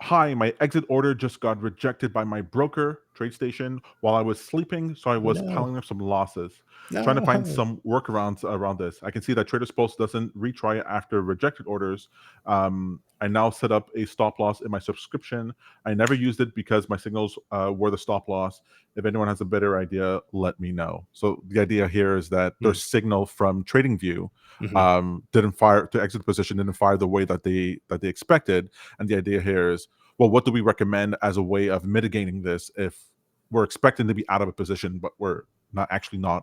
hi, my exit order just got rejected by my broker, TradeStation, while I was sleeping, so I was No, piling up some losses. Trying to find no. some workarounds around this. I can see that TradersPost doesn't retry it after rejected orders. I now set up a stop loss in my subscription. I never used it because my signals were the stop loss. If anyone has a better idea, let me know. So the idea here is that their signal from TradingView Mm-hmm. didn't fire to exit position, didn't fire the way that they expected. And the idea here is, well, what do we recommend as a way of mitigating this if we're expecting to be out of a position, but we're not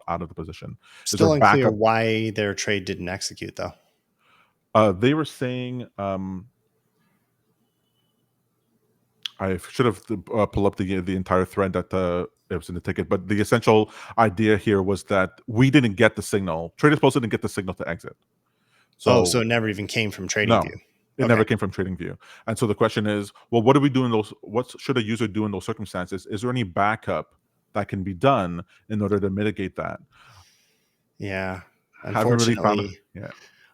out of the position? Is there Still unclear backup? why their trade didn't execute, though. They were saying, I should have pull up the entire thread that it was in the ticket, but the essential idea here was that we didn't get the signal. TradersPost didn't get the signal to exit. Oh, so So it never even came from TradingView. no, it Okay. never came from TradingView. And so the question is, well, what do we do in those? What should a user do in those circumstances? Is there any backup that can be done in order to mitigate that? Yeah. Haven't really found it. Unfortunately, Yeah.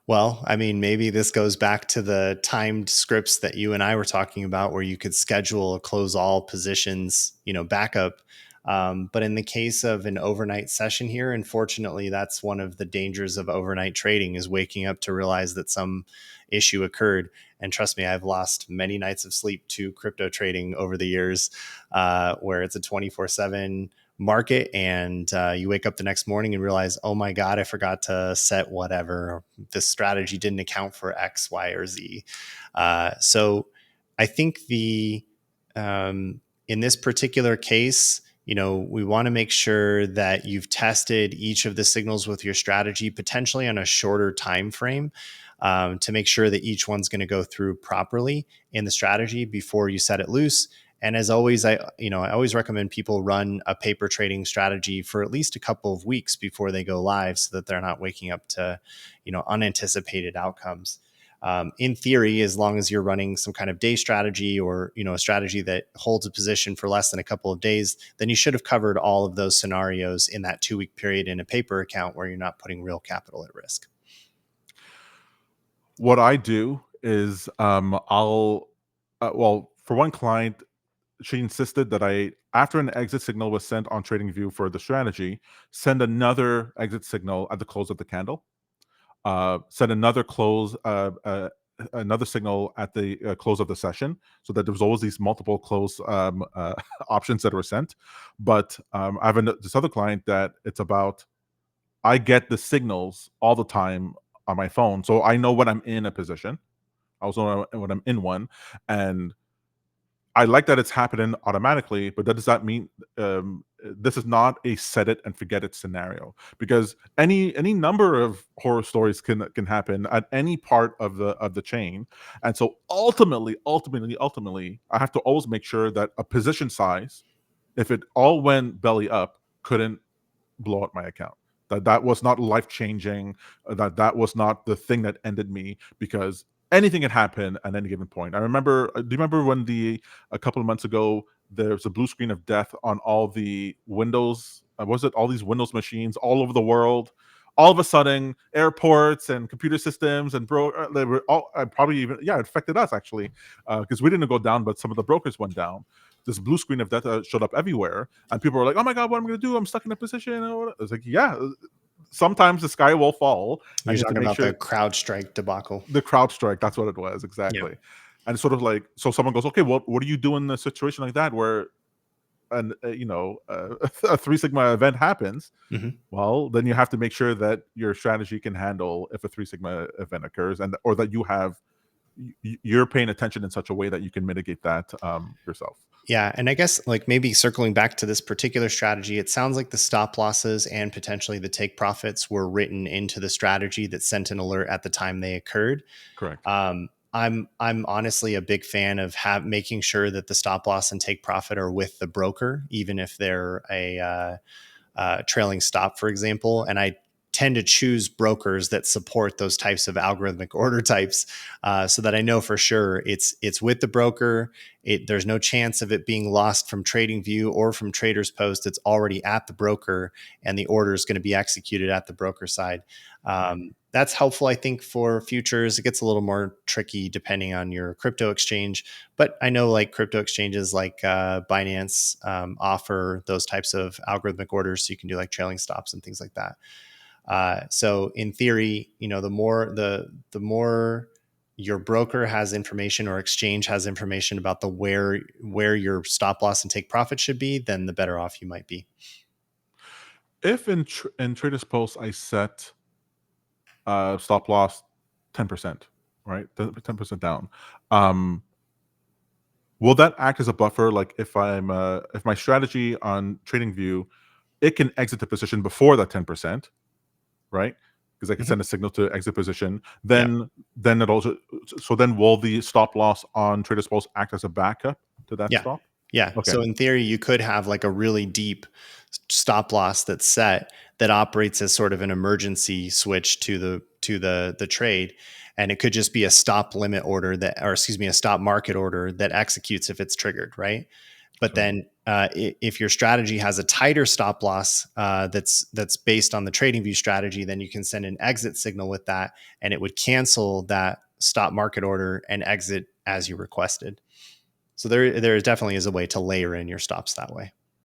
well, I mean, maybe this goes back to the timed scripts that you and I were talking about, where you could schedule a close all positions, backup. But in the case of an overnight session here, unfortunately, that's one of the dangers of overnight trading, is waking up to realize that some issue occurred. And trust me, I've lost many nights of sleep to crypto trading over the years, where it's a 24/7 market, and you wake up the next morning and realize, oh my God, I forgot to set whatever. This strategy didn't account for X, Y, or Z. So I think in this particular case, we want to make sure that you've tested each of the signals with your strategy, potentially on a shorter time frame, to make sure that each one's going to go through properly in the strategy before you set it loose. And as always, I always recommend people run a paper trading strategy for at least a couple of weeks before they go live, so that they're not waking up to, unanticipated outcomes. In theory, as long as you're running some kind of day strategy, or a strategy that holds a position for less than a couple of days, then you should have covered all of those scenarios in that 2-week period in a paper account, where you're not putting real capital at risk. What I do is, I'll, well, for one client, she insisted that I, after an exit signal was sent on TradingView for the strategy, send another exit signal at the close of the candle. Send another signal at the close of the session, so that there was always these multiple close options that were sent. But I have this other client that it's about, I get the signals all the time on my phone, so I know when I'm in a position. I also know when I'm in one, and I like that it's happening automatically. But does that mean this is not a set it and forget it scenario? Because any number of horror stories can happen at any part of the chain, and so ultimately, I have to always make sure that a position size, if it all went belly up, couldn't blow up my account. That was not life changing. That was not the thing that ended me, because anything can happen at any given point. I remember. Do you remember when a couple of months ago there was a blue screen of death on all the Windows? Was it all these Windows machines all over the world? All of a sudden, airports and computer systems and they were all, probably even, yeah, it affected us actually, because we didn't go down, but some of the brokers went down. This blue screen of death showed up everywhere, and people were like, "Oh my god, what am I going to do? I'm stuck in a position." It's like, yeah, sometimes the sky will fall, and You're you have to talking make about the sure. CrowdStrike debacle. The crowd strike, that's what it was, Yeah. exactly. And it's sort of like, so someone goes, "Okay, well, what do you do in a situation like that where a Three Sigma event happens?" Mm-hmm. Well, then you have to make sure that your strategy can handle if a Three Sigma event occurs, and or that you're paying attention in such a way that you can mitigate that yourself. Yeah. And I guess, like, maybe circling back to this particular strategy, it sounds like the stop losses and potentially the take profits were written into the strategy that sent an alert at the time they occurred. Correct. I'm honestly a big fan of making sure that the stop loss and take profit are with the broker, even if they're a trailing stop, for example. And I tend to choose brokers that support those types of algorithmic order types, so that I know for sure it's with the broker. There's no chance of it being lost from TradingView or from TradersPost. It's already at the broker, and the order is going to be executed at the broker side. That's helpful, I think, for futures. It gets a little more tricky depending on your crypto exchange, but I know like crypto exchanges like Binance offer those types of algorithmic orders, so you can do like trailing stops and things like that. So in theory, the more your broker has information or exchange has information about the where your stop loss and take profit should be, then the better off you might be. If in Traders Post I set stop loss 10%, right? 10% down. Um, will that act as a buffer? Like if my strategy on TradingView, it can exit the position before that 10%, right? Because I can Mhm. send a signal to exit position. Yeah. Then it also so then will the stop loss on Traders Post act as a backup to that Yeah. stop? Yeah. Okay. So in theory, you could have like a really deep stop loss that's set that operates as sort of an emergency switch to the trade. And it could just be a stop limit order that, or excuse me, a stop market order that executes if it's triggered, right? But So then if your strategy has a tighter stop loss that's based on the trading view strategy, then you can send an exit signal with that, and it would cancel that stop market order and exit as you requested. So there definitely is a way to layer in your stops that way.